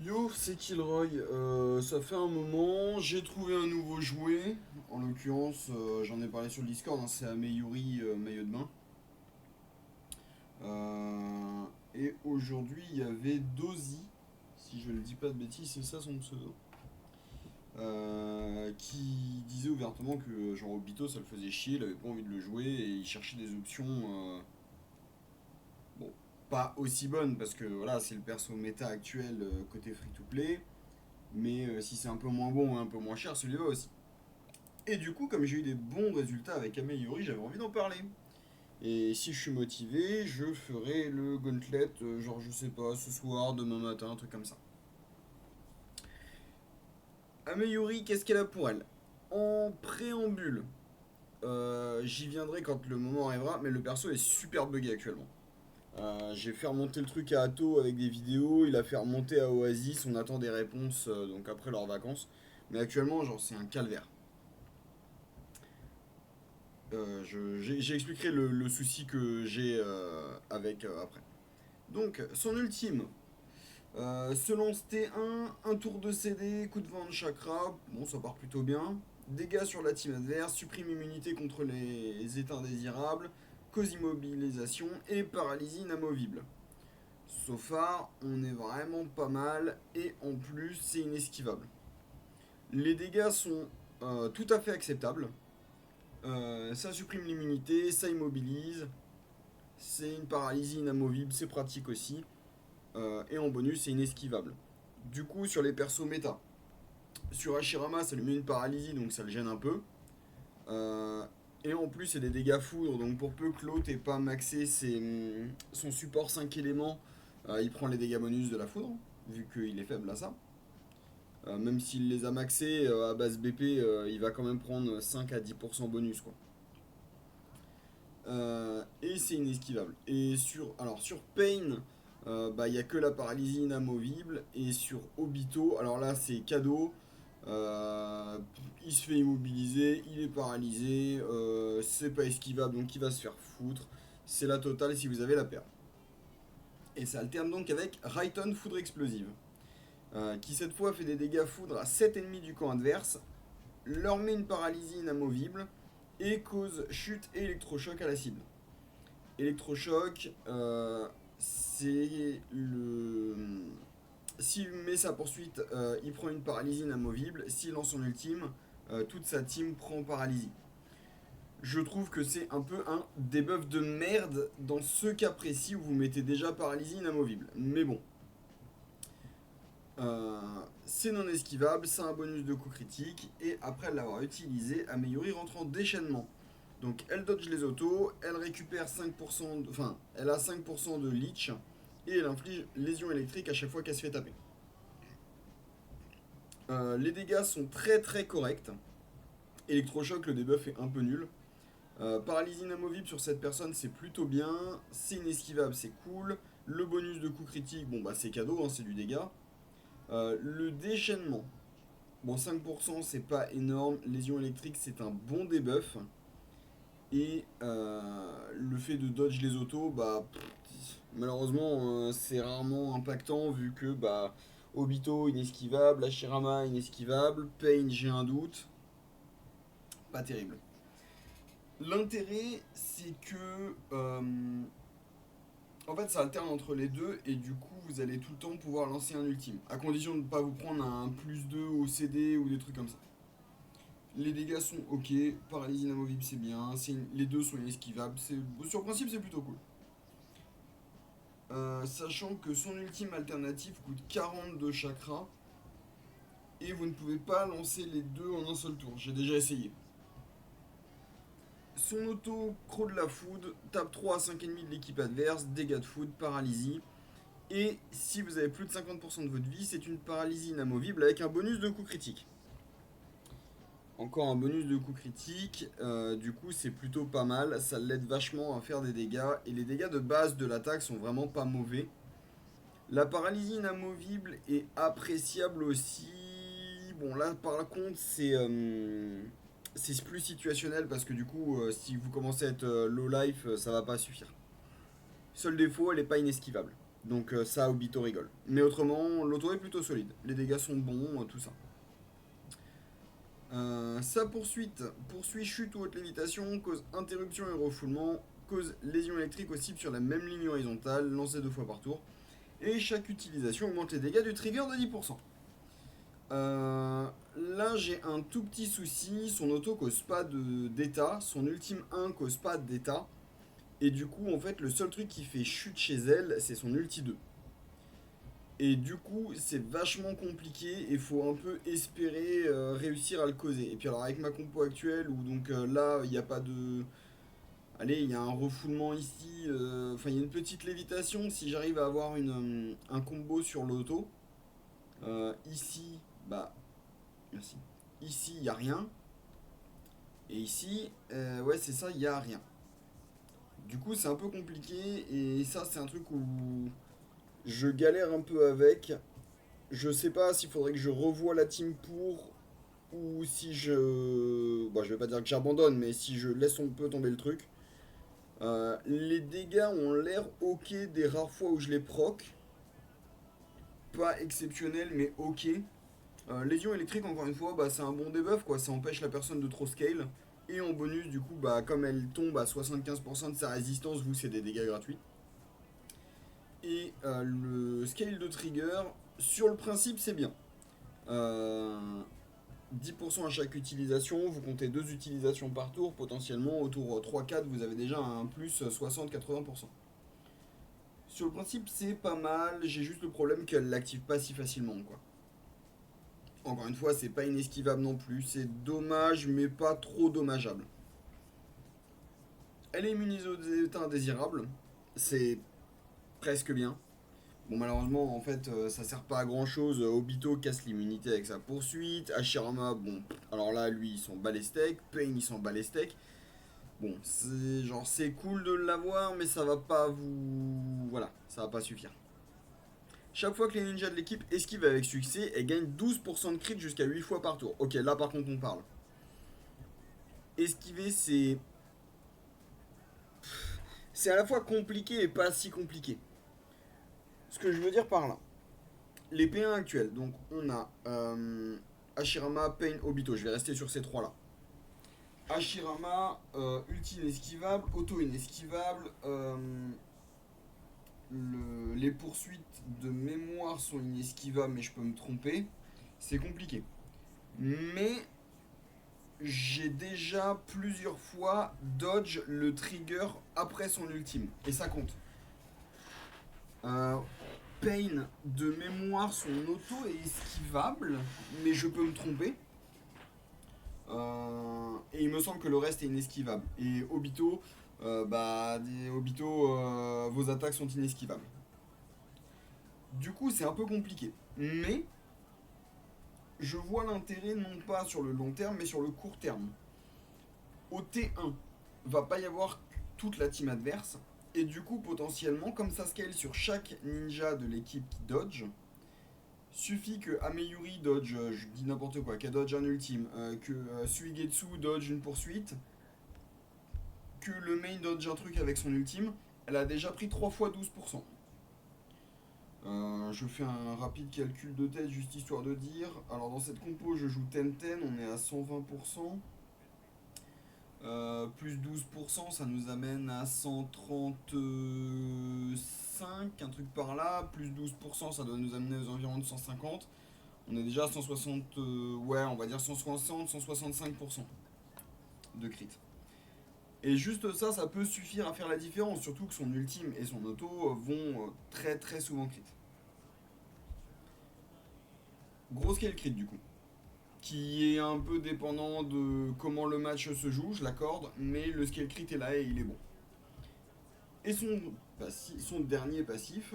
Yo, c'est Kilroy. Ça fait un moment, j'ai trouvé un nouveau jouet. En l'occurrence, j'en ai parlé sur le Discord, hein, c'est Ameyuri maillot de bain. Euh, et aujourd'hui, il y avait Dozy, si je ne dis pas de bêtises, c'est ça son pseudo, qui disait ouvertement que genre Obito ça le faisait chier, il avait pas envie de le jouer et il cherchait des options, bon, pas aussi bonnes parce que voilà, c'est le perso méta actuel côté free-to-play. Mais si c'est un peu moins bon et un peu moins cher, celui-là aussi. Et du coup, comme j'ai eu des bons résultats avec Ameliori, j'avais envie d'en parler. Et si je suis motivé, je ferai le gauntlet, genre je sais pas, ce soir, demain matin, un truc comme ça. Ameliori, qu'est-ce qu'elle a pour elle? En préambule, j'y viendrai quand le moment arrivera, mais le perso est super buggé actuellement. J'ai fait remonter le truc à Atto avec des vidéos, il a fait remonter à Oasis, on attend des réponses donc après leurs vacances. Mais actuellement, genre c'est un calvaire. J'expliquerai le souci que j'ai avec après. Donc, son ultime se lance T1, un tour de CD, coup de vent de chakra, bon, ça part plutôt bien. Dégâts sur la team adverse, supprime immunité contre les états indésirables, cause immobilisation et paralysie inamovible. So far, on est vraiment pas mal et en plus, c'est inesquivable. Les dégâts sont tout à fait acceptables. Ça supprime l'immunité, ça immobilise, c'est une paralysie inamovible, c'est pratique aussi. Et en bonus, c'est inesquivable. Du coup, sur les persos méta, sur Hashirama, ça lui met une paralysie, donc ça le gêne un peu. Euh, et en plus, c'est des dégâts foudre, donc pour peu que l'autre ait pas maxé son support 5 éléments, il prend les dégâts bonus de la foudre, vu qu'il est faible à ça. Même s'il les a maxés à base BP, il va quand même prendre 5 à 10% bonus, quoi. Et c'est inesquivable. Et sur Pain, bah, il n'y a que la paralysie inamovible. Et sur Obito, alors là c'est cadeau. Euh, il se fait immobiliser, il est paralysé, c'est pas esquivable donc il va se faire foutre. C'est la totale si vous avez la paire. Et ça alterne donc avec Raiton Foudre Explosive, qui cette fois fait des dégâts foudre à 7 ennemis du camp adverse, leur met une paralysie inamovible et cause chute et électrochoc à la cible. Électrochoc, c'est le. S'il met sa poursuite, il prend une paralysie inamovible. S'il lance son ultime, toute sa team prend paralysie. Je trouve que c'est un peu un debuff de merde dans ce cas précis où vous mettez déjà paralysie inamovible. Mais bon, c'est non esquivable, c'est un bonus de coup critique, et après l'avoir utilisé, Ameyori rentre en déchaînement. Donc elle dodge les autos, elle récupère 5%, enfin, elle a 5% de leech, et elle inflige lésion électrique à chaque fois qu'elle se fait taper. Les dégâts sont très très corrects. Électrochoc, le debuff est un peu nul. Paralysie inamovible sur cette personne, c'est plutôt bien. C'est inesquivable, c'est cool. Le bonus de coup critique, bon bah c'est cadeau, hein, c'est du dégât. Le déchaînement, bon 5% c'est pas énorme. Lésion électrique, c'est un bon debuff. Et le fait de dodge les autos, bah malheureusement c'est rarement impactant vu que bah Obito inesquivable, Hashirama inesquivable, Pain j'ai un doute, pas terrible. L'intérêt c'est que en fait ça alterne entre les deux et du coup vous allez tout le temps pouvoir lancer un ultime, à condition de ne pas vous prendre un plus 2 au CD ou des trucs comme ça. Les dégâts sont ok, paralysie inamovible c'est bien, les deux sont inesquivables, sur principe c'est plutôt cool. Sachant que son ultime alternative coûte 40 de chakra et vous ne pouvez pas lancer les deux en un seul tour. J'ai déjà essayé. Son auto, croc de la food, tape 3 à 5 ennemis de l'équipe adverse, dégâts de food, paralysie. Et si vous avez plus de 50% de votre vie, c'est une paralysie inamovible avec un bonus de coup critique. Encore un bonus de coup critique, du coup c'est plutôt pas mal, ça l'aide vachement à faire des dégâts, et les dégâts de base de l'attaque sont vraiment pas mauvais. La paralysie inamovible est appréciable aussi. Bon, là, par contre, c'est plus situationnel parce que du coup, si vous commencez à être low life, ça va pas suffire. Seul défaut, elle est pas inesquivable. Donc ça, Obito rigole. Mais autrement, l'auto est plutôt solide. Les dégâts sont bons, tout ça. Sa poursuit chute ou haute lévitation, cause interruption et refoulement, cause lésion électrique aux cibles sur la même ligne horizontale, lancée 2 fois par tour. Et chaque utilisation augmente les dégâts du trigger de 10%. Là j'ai un tout petit souci, son auto cause pas d'état, son ultime 1 cause pas d'état. Et du coup en fait le seul truc qui fait chute chez elle c'est son ulti 2. Et du coup, c'est vachement compliqué et faut un peu espérer réussir à le causer. Et puis alors avec ma compo actuelle où donc là, il n'y a pas de... Allez, il y a un refoulement ici, enfin il y a une petite lévitation si j'arrive à avoir un combo sur l'auto. Ici, bah, merci. Ici, il n'y a rien. Et ici, ouais c'est ça, il n'y a rien. Du coup, c'est un peu compliqué et ça c'est un truc où je galère un peu avec. Je sais pas s'il faudrait que je revoie la team pour ou si je. Bon, je vais pas dire que j'abandonne, mais si je laisse un peu tomber le truc. Les dégâts ont l'air ok des rares fois où je les proc. Pas exceptionnel, mais ok. Lésion électrique, encore une fois, bah, c'est un bon debuff, quoi. Ça empêche la personne de trop scale. Et en bonus, du coup, bah, comme elle tombe à 75% de sa résistance, vous, c'est des dégâts gratuits. Et le scale de trigger, sur le principe, c'est bien. Euh, 10% à chaque utilisation, vous comptez 2 utilisations par tour, potentiellement au tour 3-4 vous avez déjà un plus 60-80%. Sur le principe c'est pas mal, j'ai juste le problème qu'elle l'active pas si facilement quoi. Encore une fois c'est pas inesquivable non plus, c'est dommage mais pas trop dommageable. Elle est immunisée aux états indésirables, c'est presque bien. Bon malheureusement en fait ça sert pas à grand chose, Obito casse l'immunité avec sa poursuite, Hashirama bon alors là lui il s'en bat les steaks, Pain il s'en bat les steaks. Bon, c'est genre c'est cool de l'avoir, mais ça va pas vous. Voilà, ça va pas suffire. Chaque fois que les ninjas de l'équipe esquivent avec succès, elles gagnent 12% de crit jusqu'à 8 fois par tour. Ok, là par contre on parle. Esquiver, c'est. C'est à la fois compliqué et pas si compliqué. Ce que je veux dire par là. Les P1 actuels, donc on a Hashirama, Pain, Obito. Je vais rester sur ces trois-là. Hashirama, ulti inesquivable, auto inesquivable, les poursuites de mémoire sont inesquivables, mais je peux me tromper. C'est compliqué. Mais j'ai déjà plusieurs fois dodge le trigger après son ultime. Et ça compte. Euh, Pain de mémoire, son auto est esquivable, mais je peux me tromper. Et il me semble que le reste est inesquivable. Et Obito, Obito, vos attaques sont inesquivables. Du coup, c'est un peu compliqué. Mais je vois l'intérêt non pas sur le long terme, mais sur le court terme. Au T1, va pas y avoir toute la team adverse. Et du coup, potentiellement, comme ça scale sur chaque ninja de l'équipe qui dodge, suffit que Ameyuri dodge, je dis n'importe quoi, qu'elle dodge un ultime, que Suigetsu dodge une poursuite, que le main dodge un truc avec son ultime, elle a déjà pris 3 fois 12%. Je fais un rapide calcul de tête juste histoire de dire. Alors dans cette compo je joue Tenten, on est à 120%. Plus 12%, ça nous amène à 135, un truc par là. Plus 12%, ça doit nous amener aux environs de 150. On est déjà à 160, ouais, on va dire 160, 165% de crit. Et juste ça, ça peut suffire à faire la différence. Surtout que son ultime et son auto vont très très souvent crit. Gros scale crit du coup. Qui est un peu dépendant de comment le match se joue, je l'accorde, mais le scale crit est là et il est bon. Et son dernier passif,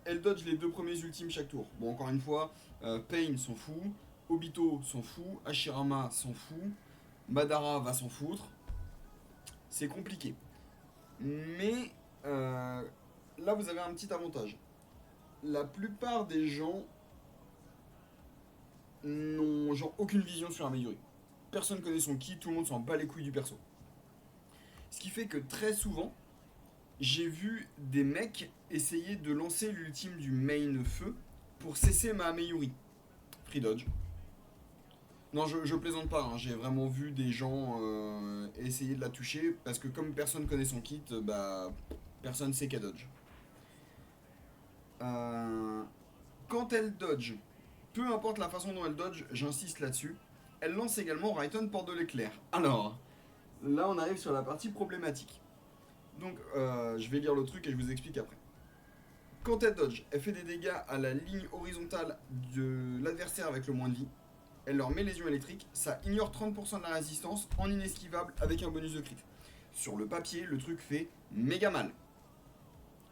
elle dodge les 2 premiers ultimes chaque tour. Bon, encore une fois, Pain s'en fout, Obito s'en fout, Hashirama s'en fout, Madara va s'en foutre. C'est compliqué. Mais là, vous avez un petit avantage. La plupart des gens n'ont genre aucune vision sur Ameyuri. Personne connaît son ki, tout le monde s'en bat les couilles du perso. Ce qui fait que très souvent, j'ai vu des mecs essayer de lancer l'ultime du main feu pour cesser ma Ameyuri. Free dodge. Non, je plaisante pas, hein. J'ai vraiment vu des gens essayer de la toucher parce que comme personne connaît son kit, bah personne sait qu'elle dodge. Euh, Quand elle dodge, peu importe la façon dont elle dodge, j'insiste là-dessus, elle lance également Rayton porte de l'éclair. Alors, là on arrive sur la partie problématique. Donc je vais lire le truc et je vous explique après. Quand elle dodge, elle fait des dégâts à la ligne horizontale de l'adversaire avec le moins de vie. Elle leur met lésion électrique, ça ignore 30% de la résistance en inesquivable avec un bonus de crit. Sur le papier, le truc fait méga mal.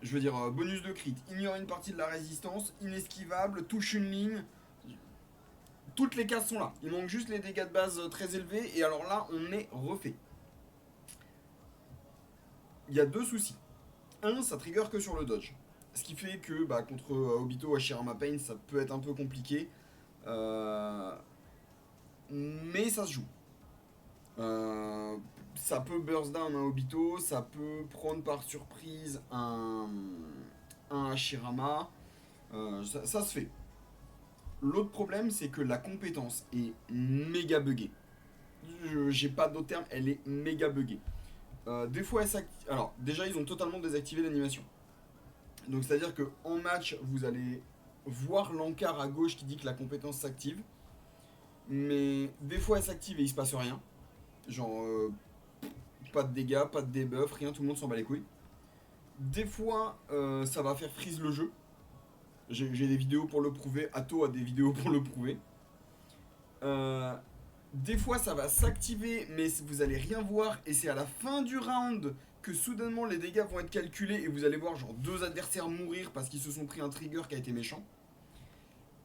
Je veux dire, bonus de crit, ignore une partie de la résistance, inesquivable, touche une ligne. Toutes les cases sont là. Il manque juste les dégâts de base très élevés et alors là, on est refait. Il y a deux soucis. Un, ça trigger que sur le dodge. Ce qui fait que bah, contre Obito, Hashirama Pain, ça peut être un peu compliqué. Euh, mais ça se joue. Euh, Ça peut burst down un Obito, ça peut prendre par surprise un Hashirama. Ça se fait. L'autre problème, c'est que la compétence est méga buggée. J'ai pas d'autre terme, elle est méga buggée. Des fois, elle s'active. Alors, déjà, ils ont totalement désactivé l'animation. Donc, c'est-à-dire que en match, vous allez voir l'encart à gauche qui dit que la compétence s'active. Mais des fois, elle s'active et il se passe rien. Genre, pas de dégâts, pas de debuff, rien, tout le monde s'en bat les couilles. Des fois, ça va faire freeze le jeu. J'ai des vidéos pour le prouver. Atto a des vidéos pour le prouver. Euh, des fois, ça va s'activer, mais vous allez rien voir. Et c'est à la fin du round que soudainement les dégâts vont être calculés. Et vous allez voir genre deux adversaires mourir parce qu'ils se sont pris un trigger qui a été méchant.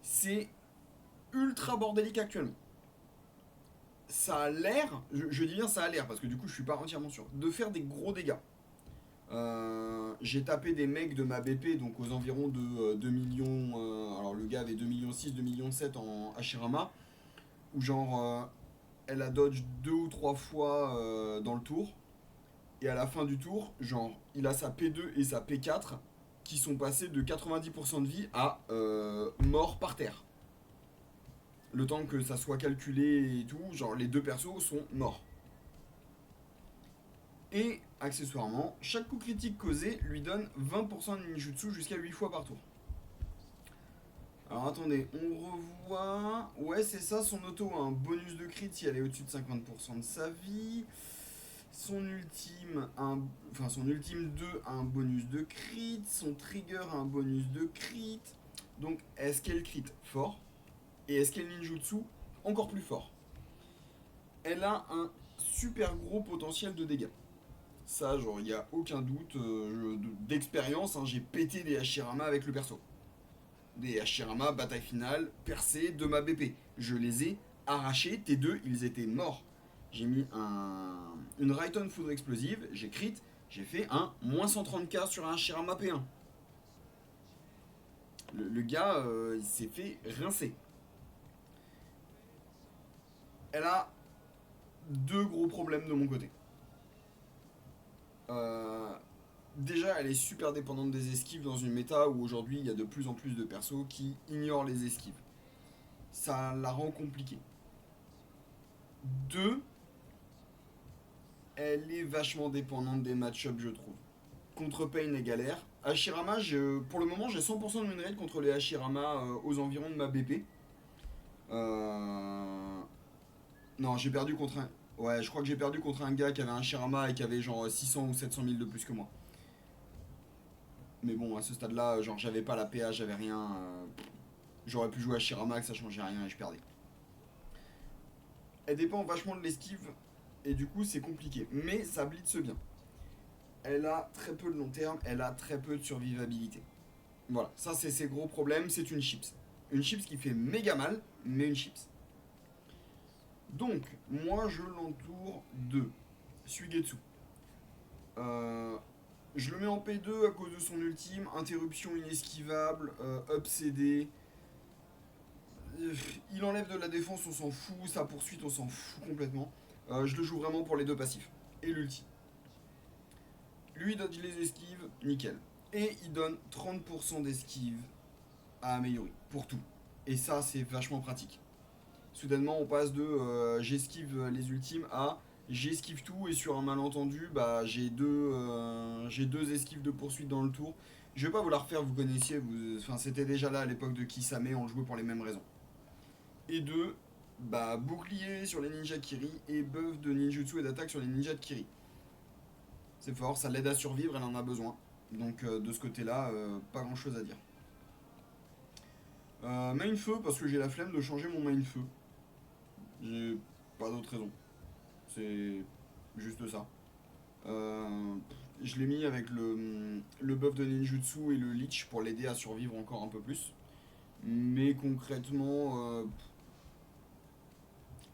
C'est ultra bordélique actuellement. Ça a l'air, je dis bien ça a l'air parce que du coup je suis pas entièrement sûr, de faire des gros dégâts. J'ai tapé des mecs de ma BP, donc aux environs de 2 millions. Alors le gars avait 2 millions 6, 2 millions 7 en Hashirama, où genre elle a dodge deux ou trois fois dans le tour. Et à la fin du tour, genre il a sa P2 et sa P4 qui sont passés de 90% de vie à mort par terre. Le temps que ça soit calculé et tout, genre les deux persos sont morts. Et accessoirement, chaque coup critique causé lui donne 20% de ninjutsu jusqu'à 8 fois par tour. Alors attendez, on revoit. Ouais, c'est ça, son auto a un bonus de crit si elle est au-dessus de 50% de sa vie. Son ultime 2 a un bonus de crit. Son trigger a un bonus de crit. Donc, est-ce qu'elle crit fort? Et est-ce qu'elle ninjutsu encore plus fort? Elle a un super gros potentiel de dégâts. Ça, genre, il n'y a aucun doute d'expérience. Hein, j'ai pété des Hashirama avec le perso. Des Hashirama, bataille finale, percée de ma BP. Je les ai arrachés, T2, ils étaient morts. J'ai mis une Rayton Foudre explosive, j'ai crit, j'ai fait un moins 130k sur un Hashirama P1. Le gars, il s'est fait rincer. Elle a deux gros problèmes de mon côté. Euh, Déjà, elle est super dépendante des esquives dans une méta où aujourd'hui il y a de plus en plus de persos qui ignorent les esquives. Ça la rend compliquée. Deux, elle est vachement dépendante des match-ups, je trouve. Contre Pain et galère. Hashirama, pour le moment, j'ai 100% de win rate contre les Hashirama aux environs de ma BP. Euh, Non, j'ai perdu contre un. Ouais, je crois que j'ai perdu contre un gars qui avait un Hashirama et qui avait genre 600 ou 700 000 de plus que moi. Mais bon, à ce stade-là, genre j'avais pas la PA, j'avais rien. J'aurais pu jouer à Shirama, que ça changeait rien et je perdais. Elle dépend vachement de l'esquive et du coup c'est compliqué. Mais ça blitz bien. Elle a très peu de long terme, elle a très peu de survivabilité. Voilà, ça c'est ses gros problèmes, c'est une chips. Une chips qui fait méga mal, mais une chips. Donc, moi je l'entoure de Suigetsu. Euh, je le mets en P2 à cause de son ultime, interruption inesquivable, up CD. Il enlève de la défense, on s'en fout. Sa poursuite, on s'en fout complètement. Je le joue vraiment pour les deux passifs. Et l'ulti. Lui il dodge les esquives, nickel. Et il donne 30% d'esquive à Ameyori, pour tout. Et ça c'est vachement pratique. Soudainement on passe de j'esquive les ultimes à j'esquive tout et sur un malentendu bah j'ai deux esquives de poursuite dans le tour. Je vais pas vous la refaire, vous connaissiez, enfin c'était déjà là à l'époque de Kisame, on le jouait pour les mêmes raisons. Et deux, bah bouclier sur les ninjas Kiri et buff de ninjutsu et d'attaque sur les ninjas de Kiri. C'est fort, ça l'aide à survivre, elle en a besoin. Donc de ce côté-là, pas grand chose à dire. Main feu parce que j'ai la flemme de changer mon main feu. J'ai pas d'autre raison. C'est juste ça. Euh, je l'ai mis avec le buff de ninjutsu et le leech pour l'aider à survivre encore un peu plus. Mais concrètement,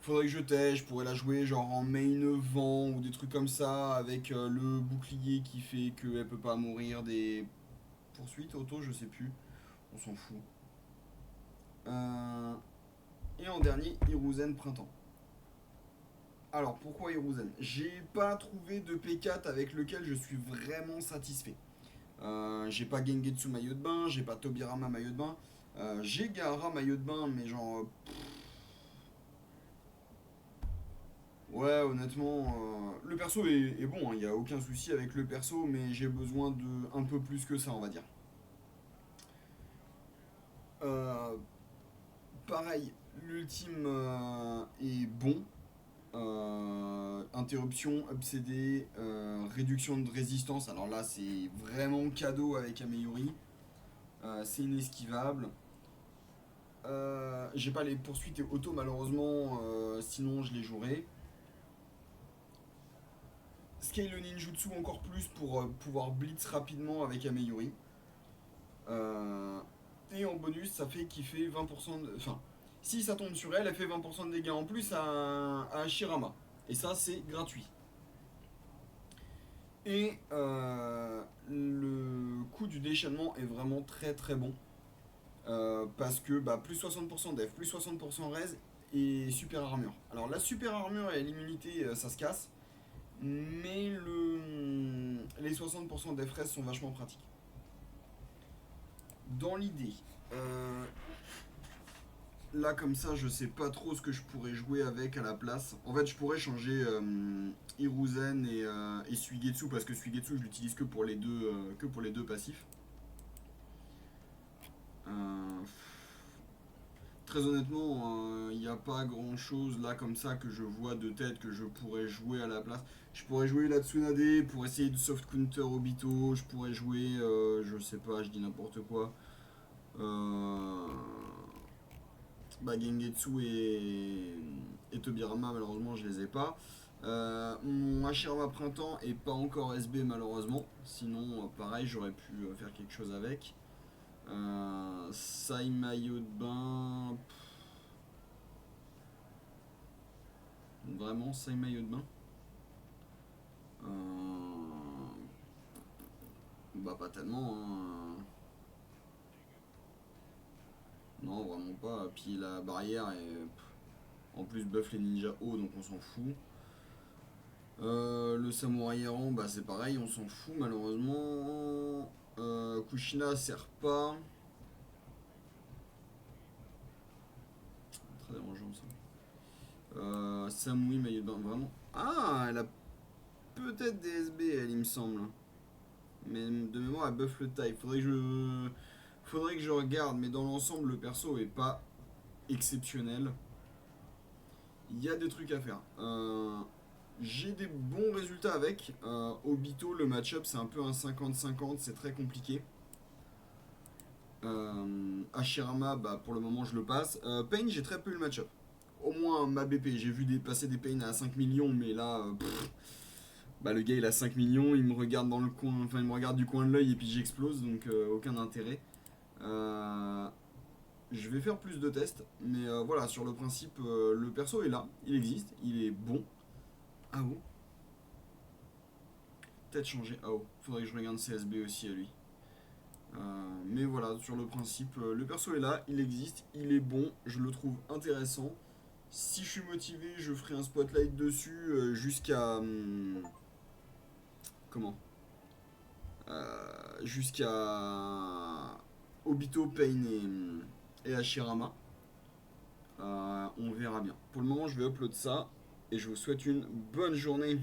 faudrait que je teste, je pourrais la jouer genre en main vent ou des trucs comme ça avec le bouclier qui fait qu'elle peut pas mourir des poursuites auto, je sais plus. On s'en fout. Euh, et en dernier, Hiruzen Printemps. Alors pourquoi Hiruzen? J'ai pas trouvé de P4 avec lequel je suis vraiment satisfait. J'ai pas Gengetsu maillot de bain, j'ai pas Tobirama maillot de bain. J'ai Gaara maillot de bain, mais genre. Ouais, honnêtement, le perso est bon, il n'y a aucun souci avec le perso, mais j'ai besoin de un peu plus que ça, on va dire. Euh, Pareil, l'ultime est bon. Interruption, obsédé, réduction de résistance. Alors là, c'est vraiment cadeau avec Ameyori. C'est inesquivable. J'ai pas les poursuites et auto malheureusement, sinon je les jouerai. Scale le ninjutsu encore plus pour pouvoir blitz rapidement avec Ameyori. Euh, et en bonus, ça fait qu'il fait 20% de. Enfin, si ça tombe sur elle, elle fait 20% de dégâts en plus à Shirama. Et ça, c'est gratuit. Et le coût du déchaînement est vraiment très très bon. Parce que bah, plus 60% def, plus 60% res et super armure. Alors la super armure et l'immunité, ça se casse. Mais les 60% def res sont vachement pratiques. Dans l'idée, euh, là comme ça, je sais pas trop ce que je pourrais jouer avec à la place. En fait, je pourrais changer Hiruzen et Suigetsu parce que Suigetsu, je l'utilise que pour les deux passifs. Euh, Très honnêtement, il n'y a pas grand chose là comme ça que je vois de tête que je pourrais jouer à la place. Je pourrais jouer la Tsunade pour essayer de soft counter Obito. Je pourrais jouer, je sais pas, je dis n'importe quoi. Euh, Bah, Gengetsu et Tobirama, malheureusement, je les ai pas. Mon Hashirama Printemps est pas encore SB, malheureusement. Sinon, pareil, j'aurais pu faire quelque chose avec. Sai maillot de bain. Vraiment, Sai maillot de bain. Bah, pas tellement. Hein. Non, vraiment pas. Puis la barrière est. En plus, buff les ninjas haut, donc on s'en fout. Le samouraï errant, bah c'est pareil, on s'en fout malheureusement. Kushina sert pas. Très dérangeant ça. Samui, maillot de bain, vraiment. Ah, elle a peut-être des SB, elle, il me semble. Mais de mémoire, elle buff le type. Faudrait que je regarde, mais dans l'ensemble, le perso est pas exceptionnel. Il y a des trucs à faire. J'ai des bons résultats avec. Obito, le match-up, c'est un peu un 50-50, c'est très compliqué. Hashirama, bah, pour le moment, je le passe. Pain, j'ai très peu eu le match-up. Au moins ma BP, j'ai vu passer des Pain à 5 millions, mais là, bah, le gars il a 5 millions, il me regarde dans le coin, enfin il me regarde du coin de l'œil et puis j'explose, donc aucun intérêt. Euh, je vais faire plus de tests, mais voilà, sur le principe, le perso est là, il existe, il est bon. Ah oh, peut-être changer AO. Faudrait que je regarde CSB aussi à lui. Mais voilà, sur le principe, le perso est là, il existe, il est bon, je le trouve intéressant. Si je suis motivé, je ferai un spotlight dessus jusqu'à. Comment jusqu'à Obito, Pain et Hashirama. On verra bien. Pour le moment, je vais upload ça et je vous souhaite une bonne journée.